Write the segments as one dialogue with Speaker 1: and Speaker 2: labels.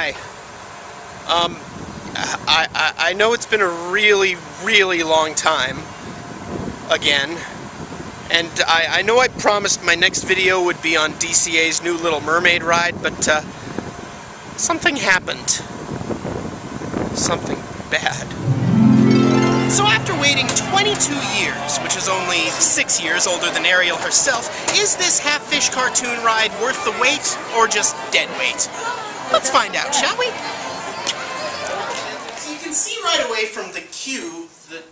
Speaker 1: Hi. I know it's been a really, really long time, again, and I know I promised my next video would be on DCA's new Little Mermaid ride, but something happened. Something bad. So after waiting 22 years, which is only 6 years older than Ariel herself, is this half-fish cartoon ride worth the wait, or just dead weight? Let's find out, shall we? So you can see right away from the queue that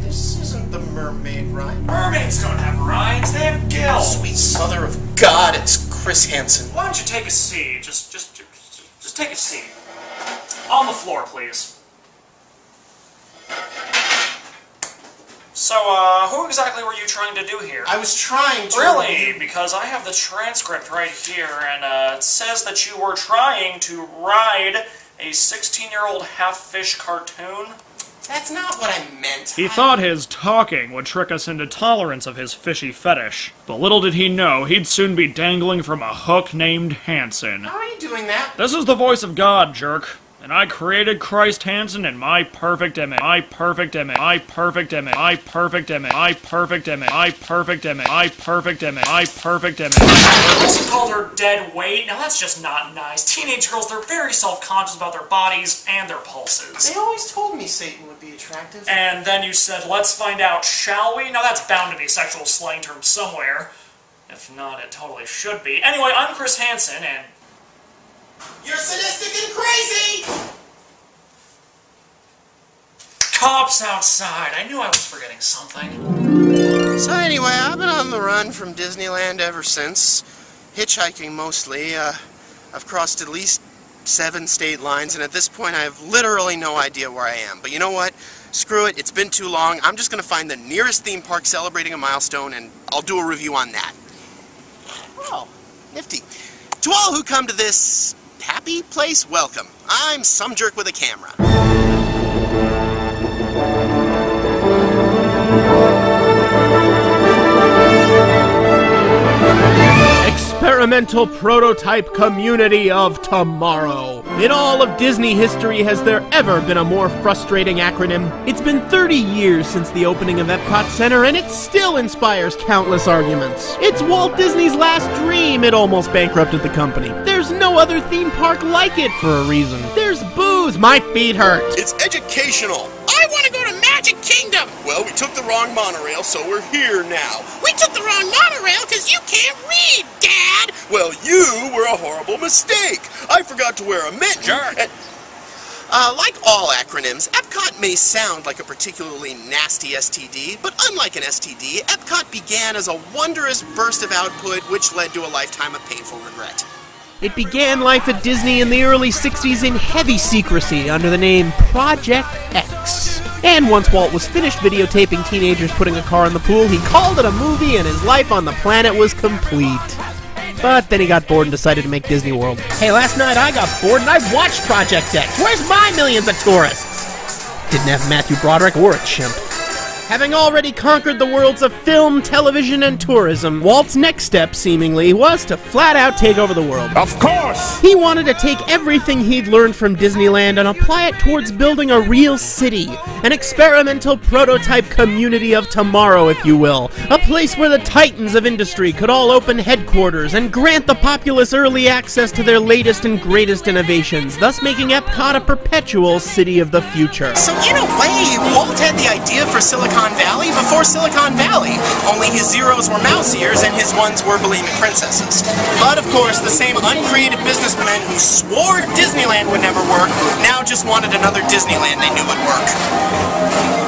Speaker 1: this isn't the mermaid ride.
Speaker 2: Mermaids don't have rides, they have gills.
Speaker 1: Sweet mother of God, it's Chris Hansen.
Speaker 2: Why don't you take a seat? Just take a seat. On the floor, please. So, who exactly were you trying to do here?
Speaker 1: I was trying to...
Speaker 2: Really? Because I have the transcript right here, and it says that you were trying to ride a 16-year-old half-fish cartoon.
Speaker 1: That's not what I meant.
Speaker 3: He thought his talking would trick us into tolerance of his fishy fetish. But little did he know, he'd soon be dangling from a hook named Hansen.
Speaker 1: How are you doing that?
Speaker 3: This is the voice of God, jerk. And I created Christ Hansen in my perfect image. My perfect image. My perfect image. My perfect image. My perfect image. My perfect image. My perfect image. My perfect image.
Speaker 2: You also called her dead weight? Now that's just not nice. Teenage girls, they're very self-conscious about their bodies and their pulses.
Speaker 1: They always told me Satan would be attractive.
Speaker 2: And then you said, let's find out, shall we? Now that's bound to be a sexual slang term somewhere. If not, it totally should be. Anyway, I'm Chris Hansen, and...
Speaker 1: You're sadistic and crazy!
Speaker 2: Cops outside. I knew I was forgetting something.
Speaker 1: So anyway, I've been on the run from Disneyland ever since. Hitchhiking mostly. I've crossed at least 7 state lines, and at this point I have literally no idea where I am. But you know what? Screw it, it's been too long. I'm just going to find the nearest theme park celebrating a milestone, and I'll do a review on that. Oh, nifty. To all who come to this happy place, welcome. I'm some jerk with a camera.
Speaker 4: Experimental prototype community of tomorrow. In all of Disney history, has there ever been a more frustrating acronym? It's been 30 years since the opening of EPCOT Center, and it still inspires countless arguments. It's Walt Disney's last dream. It almost bankrupted the company. There's no other theme park like it for a reason. There's booze. My feet hurt.
Speaker 1: It's educational. I want to go to Magic Kingdom. Well, we took the wrong monorail, so we're here now. We took the wrong monorail because you can't read, Dad. Well, you were a horrible mistake. I forgot to wear a mitten.
Speaker 2: Jerk.
Speaker 1: Like all acronyms, EPCOT may sound like a particularly nasty STD, but unlike an STD, EPCOT began as a wondrous burst of output which led to a lifetime of painful regret.
Speaker 4: It began life at Disney in the early 60s in heavy secrecy under the name Project X. And once Walt was finished videotaping teenagers putting a car in the pool, he called it a movie and his life on the planet was complete. But then he got bored and decided to make Disney World. Hey, last night I got bored and I watched Project X. Where's my millions of tourists? Didn't have Matthew Broderick or a chimp. Having already conquered the worlds of film, television, and tourism, Walt's next step, seemingly, was to flat-out take over the world.
Speaker 5: Of course!
Speaker 4: He wanted to take everything he'd learned from Disneyland and apply it towards building a real city, an experimental prototype community of tomorrow, if you will, a place where the titans of industry could all open headquarters and grant the populace early access to their latest and greatest innovations, thus making EPCOT a perpetual city of the future.
Speaker 1: So in a way, Walt had the idea for Silicon Valley before Silicon Valley. Only his zeros were mouse ears and his ones were bulimic princesses. But of course, the same uncreative businessmen who swore Disneyland would never work now just wanted another Disneyland they knew would work.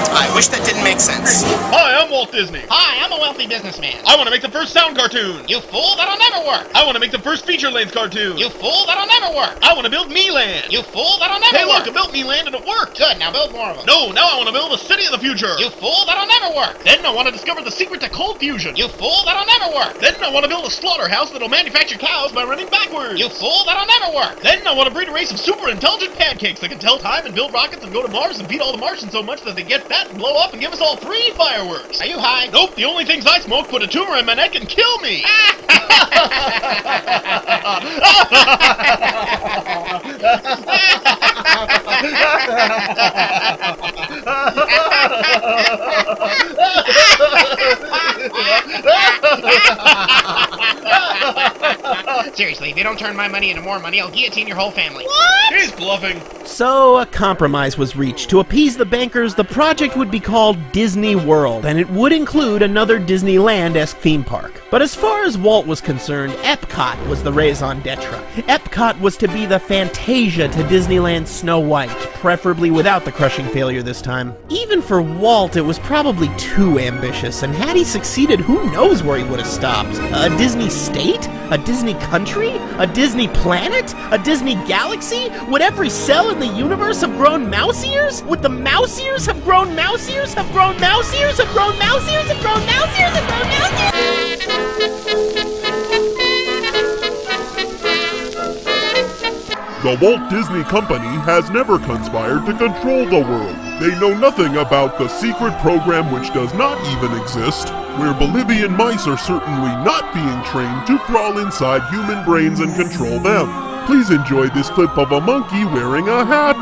Speaker 1: I wish that didn't make sense.
Speaker 5: Hi, I'm Walt Disney.
Speaker 6: Hi, I'm a wealthy businessman.
Speaker 5: I want to make the first sound cartoon.
Speaker 6: You fool, that'll never work.
Speaker 5: I want to make the first feature-length cartoon.
Speaker 6: You fool, that'll never work.
Speaker 5: I want to build Me-Land.
Speaker 6: You fool, that'll never
Speaker 5: Hey,
Speaker 6: work.
Speaker 5: look, I built Me-Land and it worked.
Speaker 6: Good, now build more of them.
Speaker 5: No, now I want to build a city of the future.
Speaker 6: You fool, that'll never work.
Speaker 5: Then I want to discover the secret to cold fusion.
Speaker 6: You fool, that'll never work.
Speaker 5: Then I want to build a slaughterhouse that'll manufacture cows by running backwards.
Speaker 6: You fool, that'll never work.
Speaker 5: Then I want to breed a race of super intelligent pancakes that can tell time and build rockets and go to Mars and beat all the Martians so much that they get fat and blow up and give us all free fireworks.
Speaker 6: Are you high?
Speaker 5: Nope, the only things I smoke put a tumor in my neck and kill me.
Speaker 6: Seriously, if you don't turn my money into more money, I'll guillotine your whole family.
Speaker 5: What? He's bluffing.
Speaker 4: So, a compromise was reached. To appease the bankers, the project would be called Disney World, and it would include another Disneyland-esque theme park. But as far as Walt was concerned, EPCOT was the raison d'etre. EPCOT was to be the Fantasia to Disneyland's Snow White, preferably without the crushing failure this time. Even for Walt, it was probably too ambitious, and had he succeeded, who knows where he would have stopped? A Disney state? A Disney country? A Disney planet? A Disney galaxy? Would every cell in the universe have grown mouse ears? Would the mouse ears have grown mouse ears? Have grown mouse ears? Have grown mouse ears? Have grown mouse ears? Have grown mouse ears?
Speaker 7: The Walt Disney Company has never conspired to control the world. They know nothing about the secret program which does not even exist, where Bolivian mice are certainly not being trained to crawl inside human brains and control them. Please enjoy this clip of a monkey wearing a hat.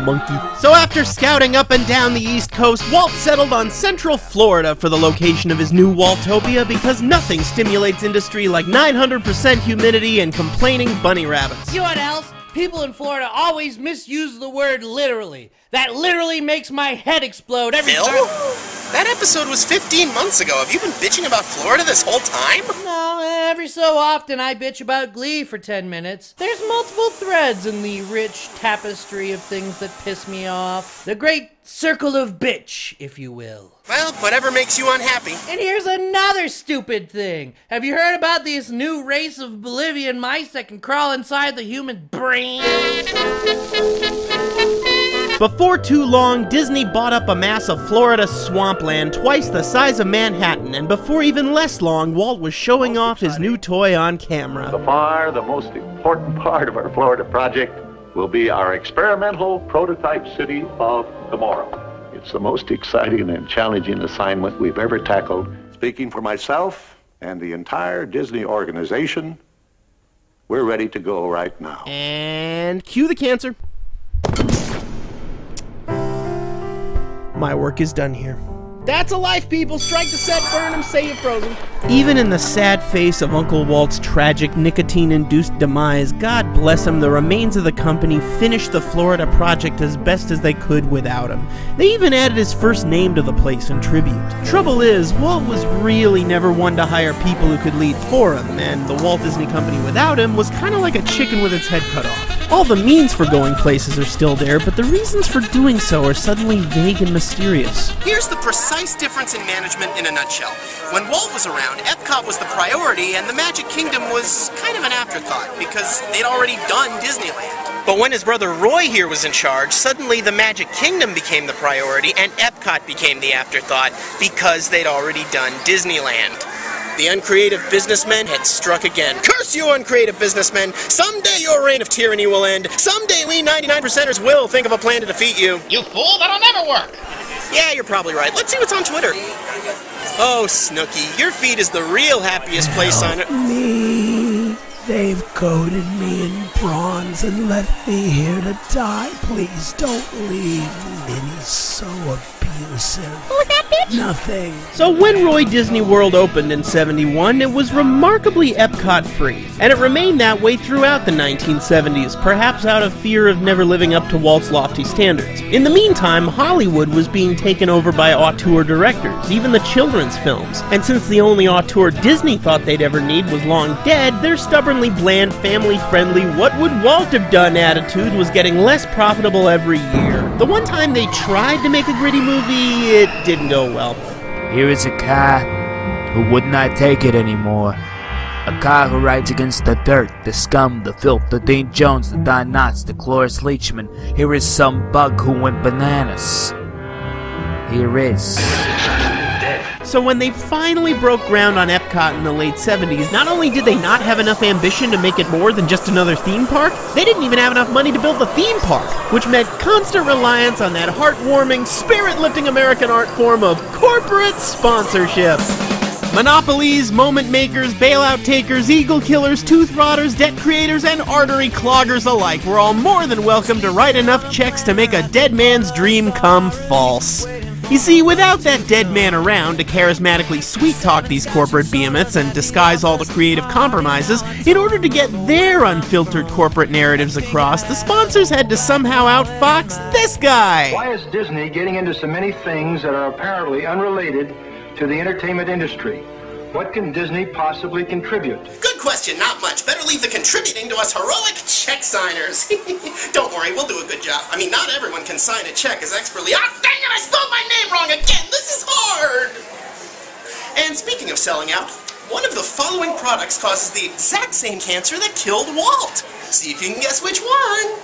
Speaker 4: Monkey. So after scouting up and down the East Coast, Walt settled on Central Florida for the location of his new Waltopia because nothing stimulates industry like 900% humidity and complaining bunny rabbits.
Speaker 8: You know what else? People in Florida always misuse the word literally. That literally makes my head explode every
Speaker 1: Phil?
Speaker 8: time.
Speaker 1: That episode was 15 months ago. Have you been bitching about Florida this whole time?
Speaker 8: No, every so often I bitch about Glee for 10 minutes. There's multiple threads in the rich tapestry of things that piss me off. The great circle of bitch, if you will.
Speaker 1: Well, whatever makes you unhappy.
Speaker 8: And here's another stupid thing. Have you heard about this new race of Bolivian mice that can crawl inside the human brain?
Speaker 4: Before too long, Disney bought up a mass of Florida swampland twice the size of Manhattan, and before even less long, Walt was showing off his new toy on camera.
Speaker 9: The most important part of our Florida project will be our experimental prototype city of tomorrow. It's the most exciting and challenging assignment we've ever tackled. Speaking for myself and the entire Disney organization, we're ready to go right now.
Speaker 4: And cue the cancer. My work is done here. That's a life, people! Strike the set, burn him, say you're frozen. Even in the sad face of Uncle Walt's tragic nicotine-induced demise, God bless him, the remains of the company finished the Florida project as best as they could without him. They even added his first name to the place in tribute. Trouble is, Walt was really never one to hire people who could lead for him, and the Walt Disney Company without him was kind of like a chicken with its head cut off. All the means for going places are still there, but the reasons for doing so are suddenly vague and mysterious.
Speaker 1: Here's the precise difference in management in a nutshell. When Walt was around, EPCOT was the priority and the Magic Kingdom was kind of an afterthought because they'd already done Disneyland. But when his brother Roy here was in charge, suddenly the Magic Kingdom became the priority and EPCOT became the afterthought because they'd already done Disneyland. The uncreative businessmen had struck again. Curse you, uncreative businessmen! Someday your reign of tyranny will end. Someday we 99%ers will think of a plan to defeat you.
Speaker 6: You fool, that'll never work!
Speaker 1: Yeah, you're probably right. Let's see what's on Twitter. Oh, Snooky, your feed is the real happiest place on it.
Speaker 10: Me. They've coated me in bronze and left me here to die. Please don't leave. Minnie's so abusive.
Speaker 11: Who was that bitch?
Speaker 10: Nothing.
Speaker 4: So when Roy Disney World opened in '71, it was remarkably EPCOT-free, and it remained that way throughout the 1970s, perhaps out of fear of never living up to Walt's lofty standards. In the meantime, Hollywood was being taken over by auteur directors, even the children's films, and since the only auteur Disney thought they'd ever need was long dead, their stubbornly bland, family-friendly, what would Walt have done attitude was getting less profitable every year. The one time they tried to make a gritty movie, it didn't go well.
Speaker 12: Here is a car who would not take it anymore. A car who rides against the dirt, the scum, the filth, the Dean Jones, the Don Knotts, the Cloris Leachman. Here is some bug who went bananas. Here is...
Speaker 4: So when they finally broke ground on EPCOT in the late 70s, not only did they not have enough ambition to make it more than just another theme park, they didn't even have enough money to build the theme park, which meant constant reliance on that heartwarming, spirit-lifting American art form of corporate sponsorship. Monopolies, moment makers, bailout takers, eagle killers, tooth rotters, debt creators, and artery cloggers alike were all more than welcome to write enough checks to make a dead man's dream come false. You see, without that dead man around to charismatically sweet-talk these corporate behemoths and disguise all the creative compromises, in order to get their unfiltered corporate narratives across, the sponsors had to somehow outfox this guy.
Speaker 11: Why is Disney getting into so many things that are apparently unrelated to the entertainment industry? What can Disney possibly contribute?
Speaker 1: Good question, not much. Better leave the contributing to us heroic check signers. Don't worry, we'll do a good job. I mean, not everyone can sign a check as expertly. Ah, dang it, I spelled my name wrong again! This is hard! And speaking of selling out, one of the following products causes the exact same cancer that killed Walt. See if you can guess which one.